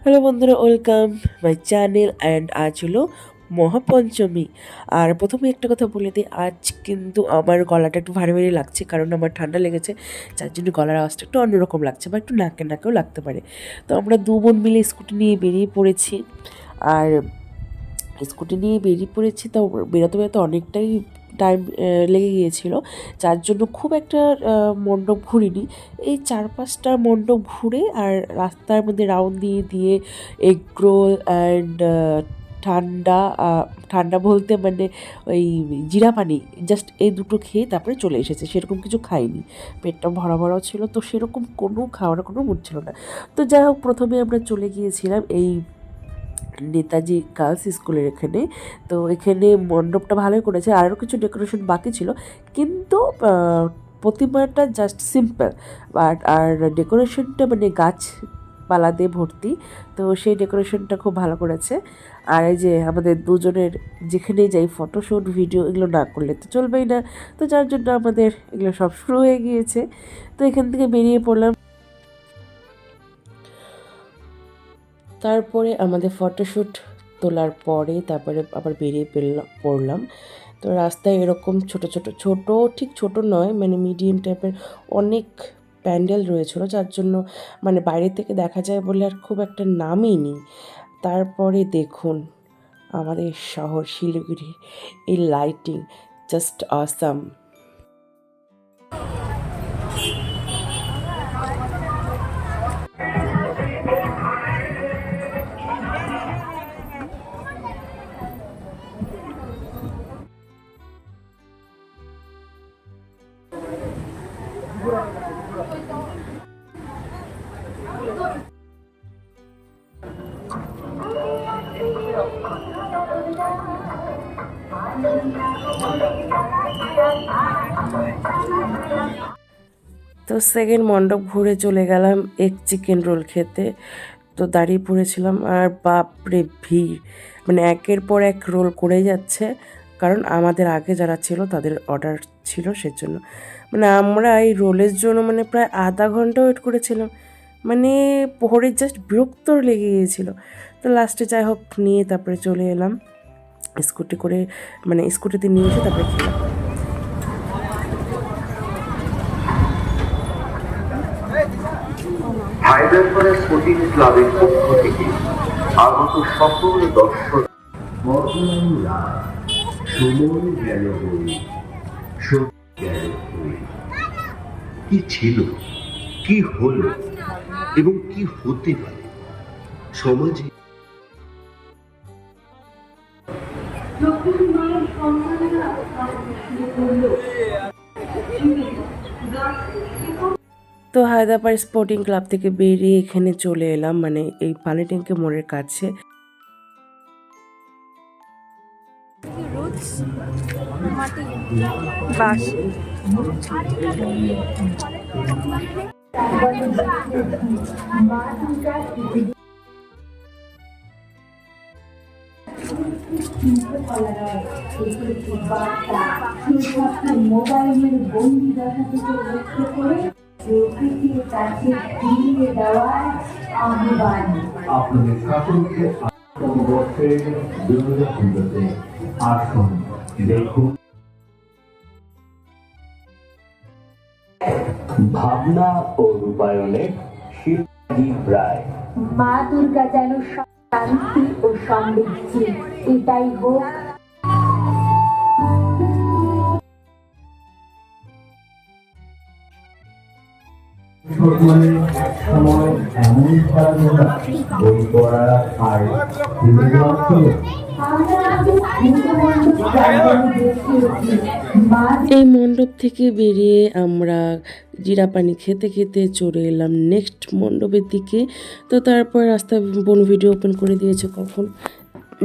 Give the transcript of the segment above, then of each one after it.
Hello বন্ধুরা, welcome my channel and আজ হলো মহাপঞ্চমী। আর প্রথমে একটা কথা বলে দিই, আজ কিন্তু আমার গলাটা একটু ভারী ভারী লাগছে, কারণ আমার ঠান্ডা লেগেছে, যার জন্য গলার আওয়াজটা একটু অন্যরকম লাগছে বা একটু নাকে নাকেও লাগতে পারে। তো আমরা দু বোন মিলে স্কুটি নিয়ে বেরিয়ে পড়েছি। আর স্কুটি নিয়ে বেরিয়ে পড়েছি, তাও বেরোতে বেরোতে অনেকটাই টাইম লেগে গিয়েছিল, যার জন্য খুব একটা মণ্ডপ ঘুরিনি। এই 4-5টা মণ্ডপ ঘুরে আর রাস্তার মধ্যে রাউন্ড দিয়ে দিয়ে এগরোল অ্যান্ড ঠান্ডা ঠান্ডা বলতে মানে ওই জিরা পানি, জাস্ট এই দুটো খেয়ে তারপরে চলে এসেছে। সেরকম কিছু খাইনি, পেটটা ভরা ভরাও ছিল, তো সেরকম কোনো খাওয়ার কোনো মুড ছিল না। তো যাই হোক, প্রথমে আমরা চলে গিয়েছিলাম এই নেতাজি গার্লস স্কুলের এখানে। তো এখানে মণ্ডপটা ভালোই করেছে, আরও কিছু ডেকোরেশন বাকি ছিল, কিন্তু প্রতিমাটা জাস্ট সিম্পল, বাট আর ডেকোরেশনটা মানে গাছপালা দিয়ে ভর্তি। তো সেই ডেকোরেশনটা খুব ভালো করেছে। আর এই যে আমাদের দুজনের যেখানেই যাই ফটোশ্যুট ভিডিও এগুলো না করলে তো চলবেই না, তো যার জন্য আমাদের এগুলো সব শুরু হয়ে গিয়েছে। তো এখান থেকে বেরিয়ে পড়লাম। তারপরে আমাদের ফটোশ্যুট তোলার পরে তারপরে আবার বেরিয়ে পড়লাম। তো রাস্তায় এরকম ছোট ছোট ছোট, ঠিক ছোট নয়, মানে মিডিয়াম টাইপের অনেক প্যান্ডেল রয়েছিল, যার জন্য মানে বাইরে থেকে দেখা যায় বলে আর খুব একটা নামই নেই। তারপরে দেখুন আমাদের শহর শিলিগুড়ির এই লাইটিং, জাস্ট অসাম। তো সেকেন্ড মণ্ডপ ঘুরে চলে গেলাম এগ চিকেন রোল খেতে। তো দাঁড়িয়ে পড়েছিলাম, আর বাপরে ভিড়, মানে একের পর এক রোল করেই যাচ্ছে, কারণ আমাদের আগে যারা ছিল তাদের অর্ডার ছিল সেজন্য। মানে আমরা এই রোলের জন্য মানে প্রায় আধা ঘন্টা ওয়েট করেছিলাম, মানে পরে জাস্ট বিরক্ত লেগে গিয়েছিল। তো লাস্টে যাই হোক নিয়ে তারপরে চলে এলাম স্কুটি করে, মানে স্কুটিতে নিয়ে এসে তারপরে খেলাম। হায়দ্রাবাদ স্পোর্টিং ক্লাবের পক্ষ থেকে আগত সকল দর্শক সময় গেল কি ছিল, কি হলো এবং কি হতে পারে সমাজে। তো হায়দ্রাবাদ স্পোর্টিং ক্লাব থেকে বেরিয়ে এখানে চলে এলাম, মানে এই পানি ট্যাঙ্কি মোড়ের কাছে। মোবাইলের বন্দি দশা থেকে মুক্ত করে প্রকৃতির কাছে ফিরিয়ে দেওয়ার আহ্বান। আপনাদের সকলকে বর্ষের দুর্গা পুজোতে আসুন, দেখুন ভাবনা ও রূপায়ণে শিল্পী রায়। মা দুর্গা যেন শান্তি ও সমৃদ্ধি, এটাই হোক সময় এমন বই পড়া আর এই মণ্ডপ থেকে বেরিয়ে আমরা জিরা পানি খেতে খেতে চলে এলাম নেক্সট মণ্ডপের দিকে। তো তারপর রাস্তা বোন ভিডিও ওপেন করে দিয়েছে কখন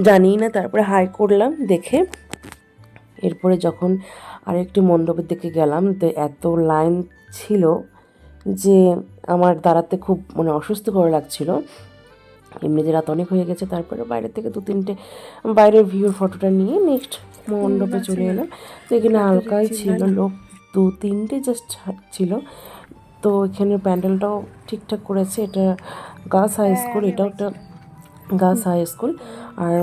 জানি না, তারপরে হাই করলাম দেখে। এরপরে যখন আরেকটি মণ্ডপের দিকে গেলাম, তো এত লাইন ছিল যে আমার দাঁড়াতে খুব মানে অসুস্থকর লাগছিল, এমনিতে রাত অনেক হয়ে গেছে। তারপরে বাইরে থেকে 2-3টে বাইরের ভিউর ফটোটা নিয়ে নেক্সট মণ্ডপে চলে এলাম। তো এখানে হালকাই ছিল, লোক 2-3টে জাস্ট ছিল। তো এখানে প্যান্ডেলটাও ঠিকঠাক করেছে, এটা গার্লস হাই স্কুল, এটাও একটা গার্লস হাই স্কুল। আর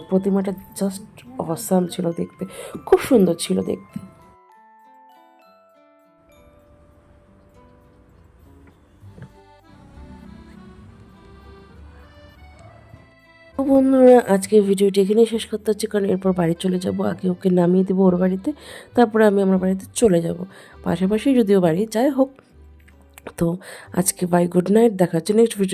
প্রতিমাটা জাস্ট অসাম ছিল দেখতে, খুব সুন্দর ছিল দেখতে। তো বন্ধুরা, আজকে ভিডিওটি এখানেই শেষ করতে হচ্ছে, কারণ এরপর বাড়ি চলে যাব। আগে ওকে নামিয়ে দেবো ওর বাড়িতে, তারপরে আমি আমার বাড়িতে চলে যাব। পাশাপাশি যদিও বাড়ি, যাই হোক। তো আজকে বাই, গুড নাইট, দেখা হচ্ছে নেক্সট ভিডিও।